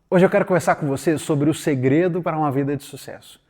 Hoje eu quero conversar com você sobre o segredo para uma vida de sucesso.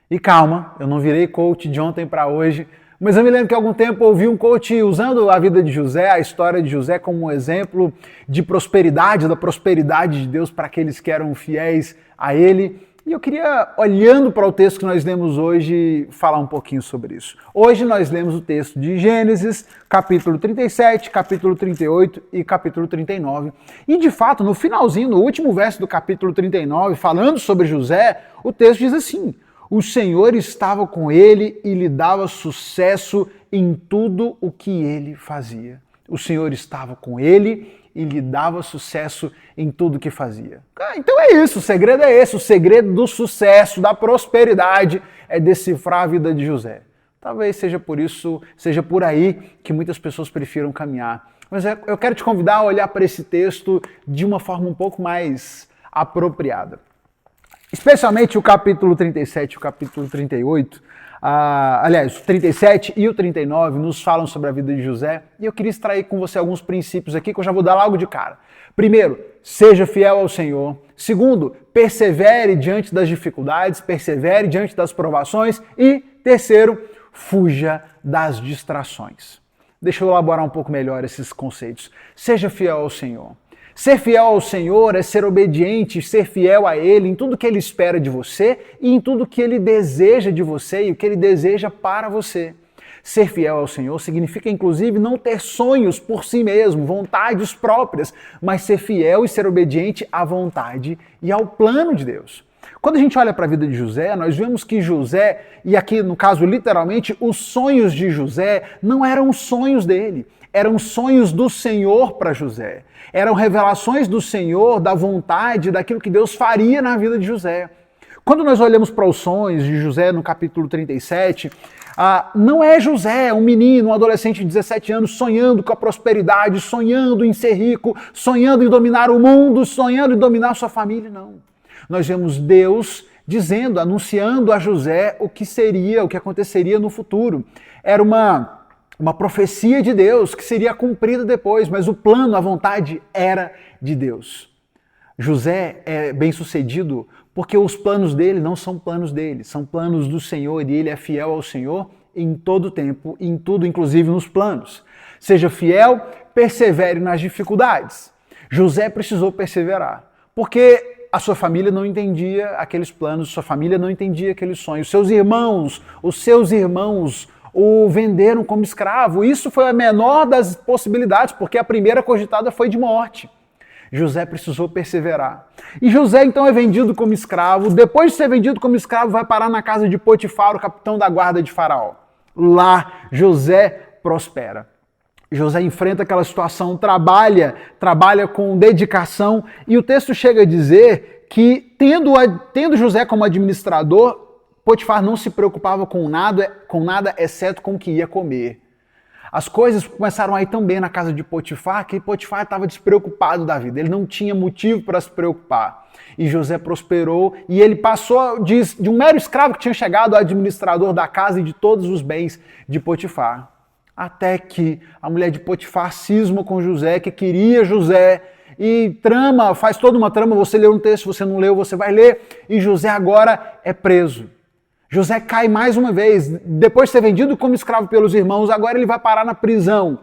E calma, eu não virei coach de ontem para hoje, mas eu me lembro que há algum tempo eu ouvi um coach usando a vida de José, a história de José, como um exemplo de prosperidade, da prosperidade de Deus para aqueles que eram fiéis a ele. E eu queria, olhando para o texto que nós lemos hoje, falar um pouquinho sobre isso. Hoje nós lemos o texto de Gênesis, capítulo 37, capítulo 38 e capítulo 39. E de fato, no finalzinho, no último verso do capítulo 39, falando sobre José, o texto diz assim: o Senhor estava com ele e lhe dava sucesso em tudo o que ele fazia. O Senhor estava com ele e lhe dava sucesso em tudo que fazia. Então é isso, o segredo é esse, o segredo do sucesso, da prosperidade, é decifrar a vida de José. Talvez seja por isso, seja por aí que muitas pessoas prefiram caminhar. Mas eu quero te convidar a olhar para esse texto de uma forma um pouco mais apropriada. Especialmente o capítulo 37 e o capítulo 38, aliás, o 37 e o 39 nos falam sobre a vida de José, e eu queria extrair com você alguns princípios aqui que eu já vou dar logo de cara. Primeiro, seja fiel ao Senhor. Segundo, persevere diante das dificuldades, persevere diante das provações. E terceiro, fuja das distrações. Deixa eu elaborar um pouco melhor esses conceitos. Seja fiel ao Senhor. Ser fiel ao Senhor é ser obediente, ser fiel a Ele em tudo que Ele espera de você e em tudo que Ele deseja de você e o que Ele deseja para você. Ser fiel ao Senhor significa, inclusive, não ter sonhos por si mesmo, vontades próprias, mas ser fiel e ser obediente à vontade e ao plano de Deus. Quando a gente olha para a vida de José, nós vemos que José, e aqui no caso literalmente, os sonhos de José não eram os sonhos dele, eram sonhos do Senhor para José. Eram revelações do Senhor, da vontade, daquilo que Deus faria na vida de José. Quando nós olhamos para os sonhos de José no capítulo 37, não é José, um menino, um adolescente de 17 anos, sonhando com a prosperidade, sonhando em ser rico, sonhando em dominar o mundo, sonhando em dominar sua família, não. Nós vemos Deus dizendo, anunciando a José o que seria, o que aconteceria no futuro. Era uma profecia de Deus que seria cumprida depois, mas o plano, a vontade era de Deus. José é bem-sucedido porque os planos dele não são planos dele, são planos do Senhor e ele é fiel ao Senhor em todo o tempo, em tudo, inclusive nos planos. Seja fiel, persevere nas dificuldades. José precisou perseverar, porque a sua família não entendia aqueles planos, sua família não entendia aqueles sonhos. Os seus irmãos o venderam como escravo. Isso foi a menor das possibilidades, porque a primeira cogitada foi de morte. José precisou perseverar. E José então é vendido como escravo. Depois de ser vendido como escravo, vai parar na casa de Potifar, o capitão da guarda de Faraó. Lá, José prospera. José enfrenta aquela situação, trabalha com dedicação, e o texto chega a dizer que, tendo José como administrador, Potifar não se preocupava com nada exceto com o que ia comer. As coisas começaram a ir tão bem na casa de Potifar que Potifar estava despreocupado da vida. Ele não tinha motivo para se preocupar. E José prosperou e ele passou de um mero escravo que tinha chegado a administrador da casa e de todos os bens de Potifar. Até que a mulher de Potifar cisma com José, que queria José, e faz toda uma trama. Você leu um texto, você não leu, você vai ler. E José agora é preso. José cai mais uma vez, depois de ser vendido como escravo pelos irmãos, agora ele vai parar na prisão.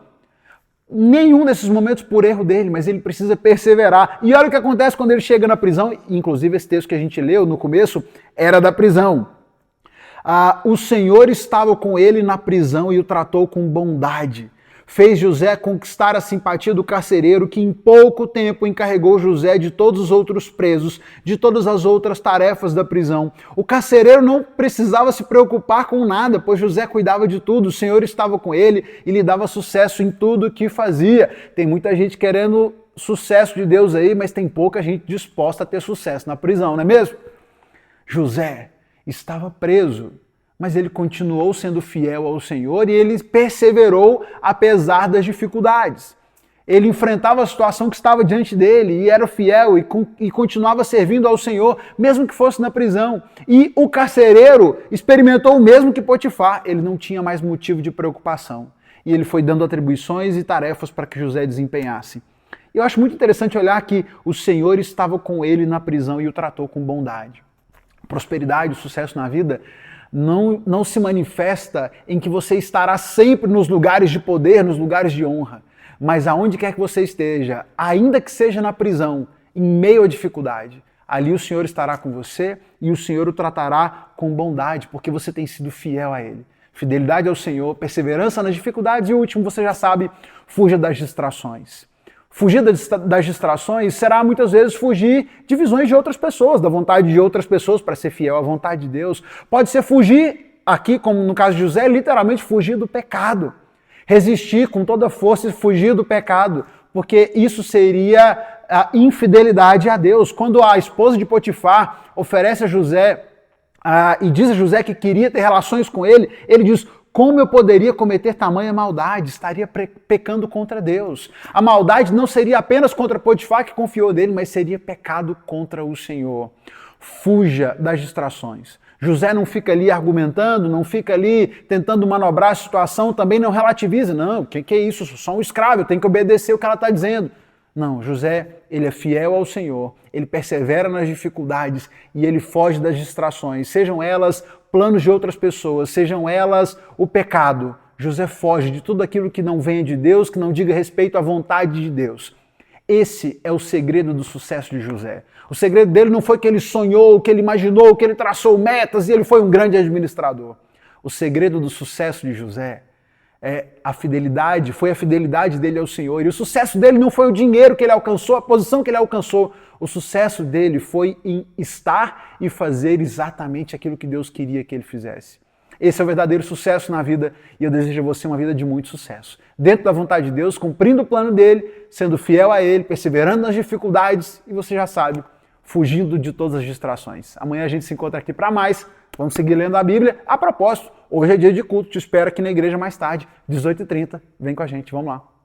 Nenhum desses momentos por erro dele, mas ele precisa perseverar. E olha o que acontece quando ele chega na prisão, inclusive esse texto que a gente leu no começo era da prisão. O Senhor estava com ele na prisão e o tratou com bondade. Fez José conquistar a simpatia do carcereiro, que em pouco tempo encarregou José de todos os outros presos, de todas as outras tarefas da prisão. O carcereiro não precisava se preocupar com nada, pois José cuidava de tudo, o Senhor estava com ele e lhe dava sucesso em tudo que fazia. Tem muita gente querendo sucesso de Deus aí, mas tem pouca gente disposta a ter sucesso na prisão, não é mesmo? José estava preso, mas ele continuou sendo fiel ao Senhor e ele perseverou apesar das dificuldades. Ele enfrentava a situação que estava diante dele e era fiel e continuava servindo ao Senhor, mesmo que fosse na prisão. E o carcereiro experimentou o mesmo que Potifar, ele não tinha mais motivo de preocupação. E ele foi dando atribuições e tarefas para que José desempenhasse. E eu acho muito interessante olhar que o Senhor estava com ele na prisão e o tratou com bondade. Prosperidade, sucesso na vida não se manifesta em que você estará sempre nos lugares de poder, nos lugares de honra, mas aonde quer que você esteja, ainda que seja na prisão, em meio à dificuldade, ali o Senhor estará com você e o Senhor o tratará com bondade, porque você tem sido fiel a Ele. Fidelidade ao Senhor, perseverança nas dificuldades e o último, você já sabe, fuja das distrações. Fugir das distrações será muitas vezes fugir de visões de outras pessoas, da vontade de outras pessoas para ser fiel à vontade de Deus. Pode ser fugir, aqui como no caso de José, literalmente fugir do pecado. Resistir com toda a força e fugir do pecado, porque isso seria a infidelidade a Deus. Quando a esposa de Potifar oferece a José e diz a José que queria ter relações com ele, ele diz: como eu poderia cometer tamanha maldade? Estaria pecando contra Deus. A maldade não seria apenas contra Potifar, que confiou nele, mas seria pecado contra o Senhor. Fuja das distrações. José não fica ali argumentando, não fica ali tentando manobrar a situação, também não relativiza. Não, que é isso? Eu sou só um escravo, eu tenho que obedecer o que ela está dizendo. Não, José, ele é fiel ao Senhor, ele persevera nas dificuldades e ele foge das distrações, sejam elas planos de outras pessoas, sejam elas o pecado. José foge de tudo aquilo que não venha de Deus, que não diga respeito à vontade de Deus. Esse é o segredo do sucesso de José. O segredo dele não foi que ele sonhou, que ele imaginou, que ele traçou metas e ele foi um grande administrador. O segredo do sucesso de José foi a fidelidade dele ao Senhor. E o sucesso dele não foi o dinheiro que ele alcançou, a posição que ele alcançou. O sucesso dele foi em estar e fazer exatamente aquilo que Deus queria que ele fizesse. Esse é o verdadeiro sucesso na vida e eu desejo a você uma vida de muito sucesso. Dentro da vontade de Deus, cumprindo o plano dele, sendo fiel a ele, perseverando nas dificuldades e você já sabe, fugindo de todas as distrações. Amanhã a gente se encontra aqui para mais. Vamos seguir lendo a Bíblia. A propósito, hoje é dia de culto. Te espero aqui na igreja mais tarde, 18h30. Vem com a gente, vamos lá.